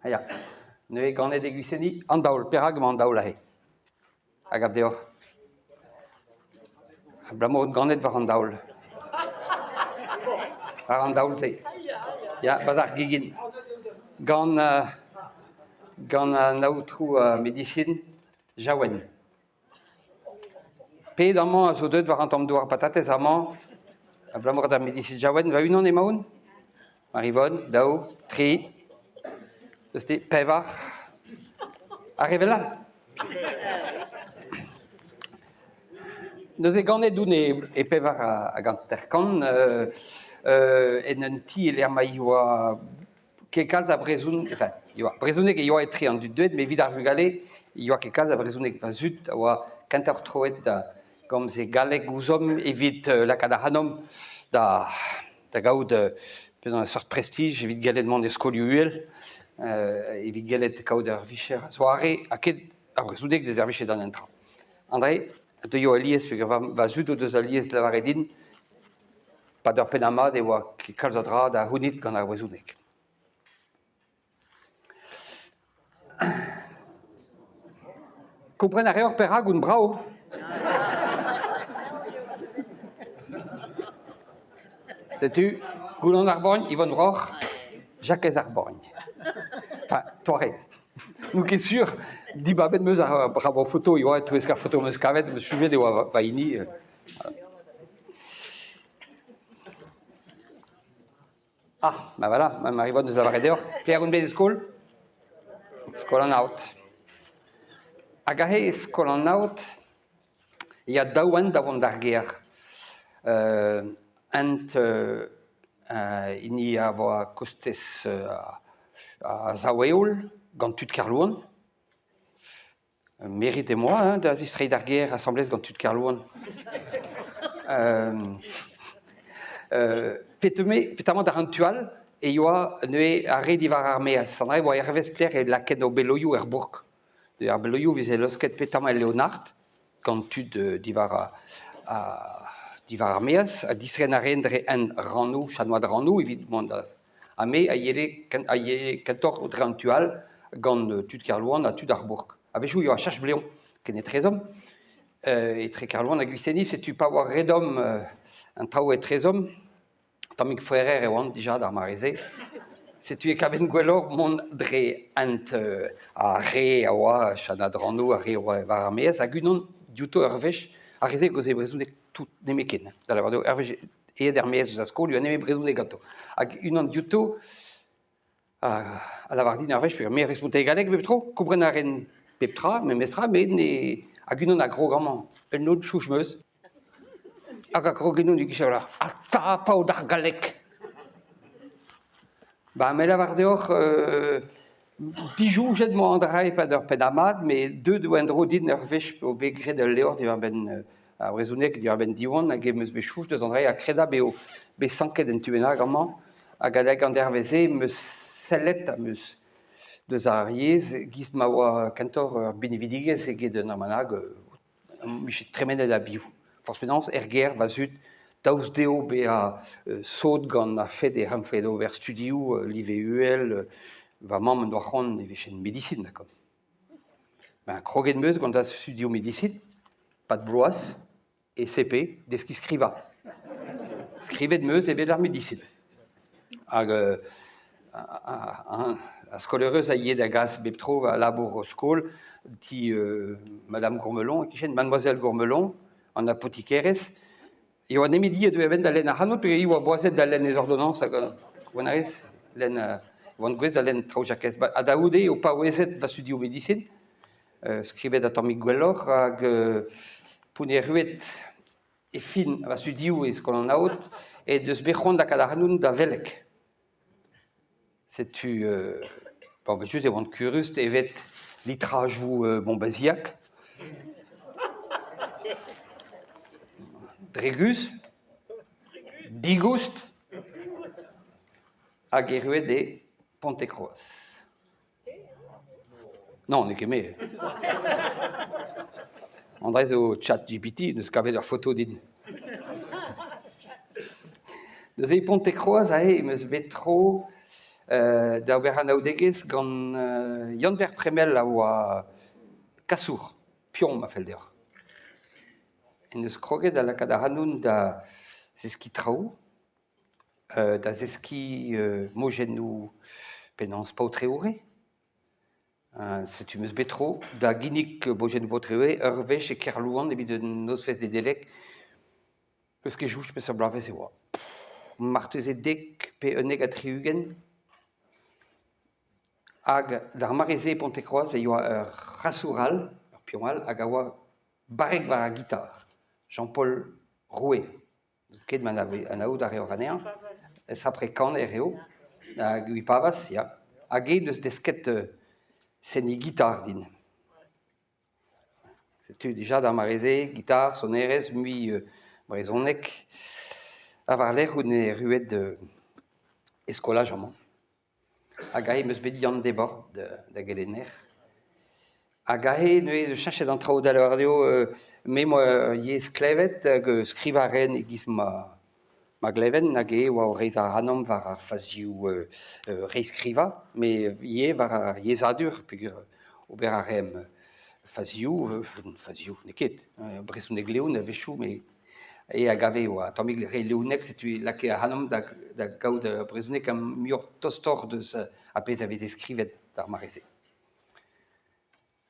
Aia, ne ganet e gwisseni an daoul, perag ma an daoul ahe. Hag ab deoc'h. Blamo ganet war an daoul. War an daoul se. Ya, bazar gigin. Gant naoutrou médecine, jaouen. Pe d'amant a zo deud war an tamm douar patatez amant, blamo da médecine jaouen, va unan emaoun? Marivon, dao, tri, Ste pevar. Arrive là. Nous e ganet doun e pevar a gant terkan, en un ti e l'er ma ioa kekaz a brezoun, enfin, ioa brezounek e ioa e tri an dud duet, me vid ar vugale, ioa kekaz a brezounek va zut, oa kantor troet da gomz e galek ouzom evit lakad ar hanom da gaout penañ un sort prestige, evit galet mont e skolioù uel, evit galet kaout ar vicher a zoare, a ket ar brezounek des ar vichet d'an entra. André, de yo alies, va zut o deus alies lavaret din, pa d'ur penamad e oa kalz a dra da hounit gant ar brezounek. Kompren ar eur perag un brao. Setu, goulon ar borgn, Yvonne Broch, Jacques ar borgn. Enfin, toare. Nou ket sur, di ba bet meus ar bravo photo, ioa touez kar photo meus kavet, meus sujet e oa va ini. Ah, bah voilà, ma Yvonne deus lavaret deoc'h. Pierre un bet skol? Skol an out. Hag ahe skol an out, ya daouen da vont d'ar ger. Ini a voa kostez a zaoueoul, gant tud karlouan. Mérite moi, da zistreiñ d'ar ger assemblez gant tud karlouan. Petamant d'ar an tual, e yoa neue a re divar ar meaz. An re boa ervez pler e laken o beloioù er bourg. Ar beloioù vize eusket petamant e Leonard, gant tud divar ar meaz, a disren a rendre en rannou, chanois de rannou, evit mandaz. A me a yele kentor o dre an tual, gant tud karlouan a tud ar bourg. A vechou yo a chach bleon, ken e trezom, e tre karlouan a gwisseni, setu pa war redom un traoù e trezom, tammig fouerer e oant dija d'ar mareze, setu e kaven gwellor mont dre ent a re a oa chanad rannou, a re oa war ar meaz, hag unan diouto ur vech, a reze goze brezounek tout nemeken. Da la vado, ur vech eed ar meaz eus a skol, eo neme brezounek ganto. Hag unan diouto, a lavardin ur vech, me responte galek bep tro, koubren a ren pep tra, me mestra, men hag unan a gro gaman, el nod chouch meuz, hag a gro genon du gichar la, a ta pa o dar galek. Ba, me lavar deoc'h, pijou jet mo an dra e pa d'ur penamad, me deud o endro din ur vech o begret ul leor diwar ben a brezounek diwar ben diwan, hag e meus bet chouch deus an dra e a kreda be sanket en tuena gaman, hag a leg an derveze meus sellet a meus deus ar yez, giz ma oa kantor ur benevidigez e get un amanag, michet tremenet a biou. Forspenans, ger va zut, daouz deo be a saut gant a fet e ramfet ober studioù, live uel, va mamm an doa c'hoant e vechen medicine, d'accord. Ben, kroget meus gant a studio medicine, pat bloaz, e CP, deski skriva. Skrivet meus e bet ar medicine. Hag a skolereuz a yed a gaz bep tro a labour o skol, ti Madame Gourmelon, kichen Mademoiselle Gourmelon, an apotikerez, eo an emedi a deu even da len ar hanot, pe eo a boazet da len ez ordonnanz, hag oan arez, len, oan gwez da len trao jakez. A da oude eo pa oezet va studio medicine, skrivet a tammig gwelloc'h, hag poun e ruet e fin va studio e skol an aot, e deus bechon da kad ar hanoun da velek. Setu, bon, just e oant kurust evet litrajou Montbazillac, Dregus, Digoust, hag e ruet e Pontekroaz. Non, ne ket me. Andrez o chat GPT, neus kavet ur foto din. Deus e Pontekroaz a e meus bet tro da ober an aoudegez gant Yann Berpremel a oa Kassour, pion ma fel deoc'h. En eus kroget a lakaat ar hanoun da zeski traoù, da zeski mojennoù penans paotreoure. Setu meus betro, da ginnig bojennoù paotreoure, ur vech e kerlouan evit un nozfest de delek, eus ket jouch peus ar blavez e oa. Marteze dek pe unnek a triugen, hag d'ar mareze Pontekroaz e oa ur rassoural, ur pional, hag a oa barrek war a gitar. Jean-Paul Rouet. Ket man an aoud ar eo ranean. Ez apre kan er eo. Hag ui pavas, ya. Hag eus desket sen e gitar din. Setu dija d'ar mareze, gitar, sonerez, mui brezonek. A war lec'h oun e ruet eskolaj amañ. Hag ahe meus bet Yann debord da gelenner. Hag ahe neuze cheñchet an traoù da levardeo me moa yez klevet hag skrivaren e giz ma gleven hag oa o reiz ar anam war ar fazioù reiskriva, me ye war ar yezadur peogwir ober ar rem fazioù, neket, brezhoneg leoun a vechou, me e a gave oa tammig re leounek setu lake ar anam da gaout brezhoneg am muioc'h tostor deus a pez a vez e skrivet d'ar mareze.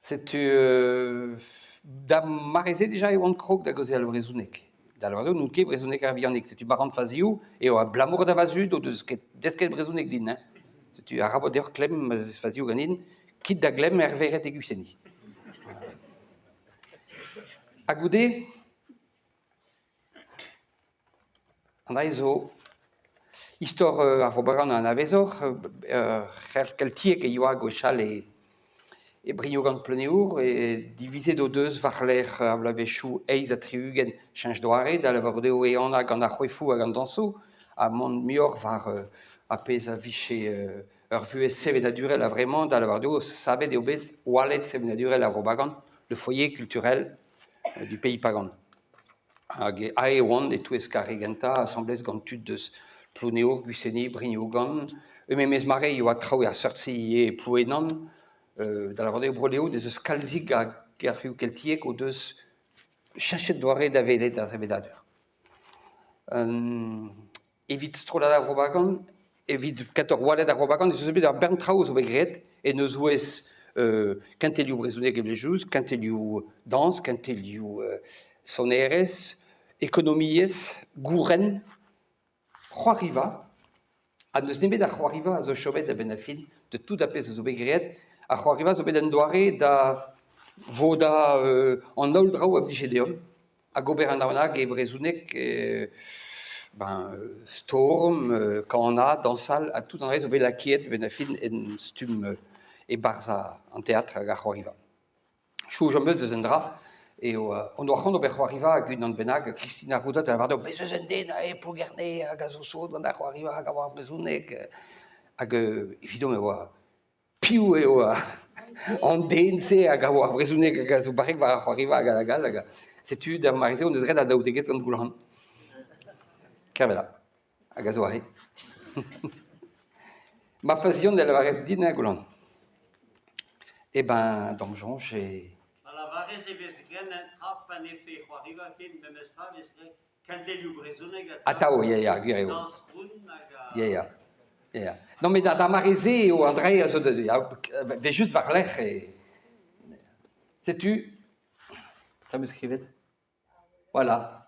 Setu da mareze deja e oant krog da goze al brezhoneg. Da levardeo n'out ket brezhoneg ar vianeg. Setu barant fazioù eo a blamour da vazud o deus desket brezhoneg din. Setu a rabot deoc'h klem fazioù ganin, kit da glem veret e gusenni. A goude, an a zo, istor ar vobagan an avezor, kel tiek e yoa gochal e brio gant pleneour, e divizet o deus war lec'h a blavechou eiz a triugen cheñch doare, da levardeo e an gant ar c'hwefou hag an danso, a mont muioc'h war a pez a viche ur vuez sevenadurel a vremañ, da levardeo savet eo bet oalet sevenadurel a vobagan, le foyer culturel du pays pagan. Hag a e oan e touez karregenta assemblez gant tud deus ploneour, gusenni, brignogan. Emez mare eo a traoù ar seurtzi plouenan, da levardeo broleo deus eus kalzig a gerc'hioù keltiek o deus cheñchet doare da velet a sevedadur. Evit strollad ar vobagan, evit kator walet ar vobagan, eus eus bet ar bern traoù zo bet graet, en eus ouez kentelioù brezhoneg e blejouz, kentelioù dans, kentelioù sonerez, ekonomiez, gouren, c'hoariva, a neus nemet ar c'hoariva a zo chomet da ben a fin, de tout a pez zo bet graet, ar c'hoariva zo bet an doare da voda an aol draoù a blije deom, hag ober an aonag e brezhoneg storm, kana, dansal, a tout an rez zo bet lakiet ben a fin en stum e barza an teatr hag ar c'hoariva. Chou jommeus deus en dra, et on doit rendre au arriva à Gunan Benag, Christina Rouda, de la Vardo, Bezezenden, et Plougerne, à Gazoso, dans la arriva à Gawar Bezounek, à évidemment, Piou et en dense à Gawar Bezounek, à Gazoubarek, à arriva à Galagal, c'est tu d'Amarisé, on devrait la Daoudeguet dans Goulan. Cavela, à Gazouare. Ma fasion de la Varese d'Ine à Goulan. Eh ben, donc, j'ai. Atao, ya, gure. Ya. Non, mais da mareze o André, ve juste var lec'h e... Sais-tu? Ça me scrivait. Voilà.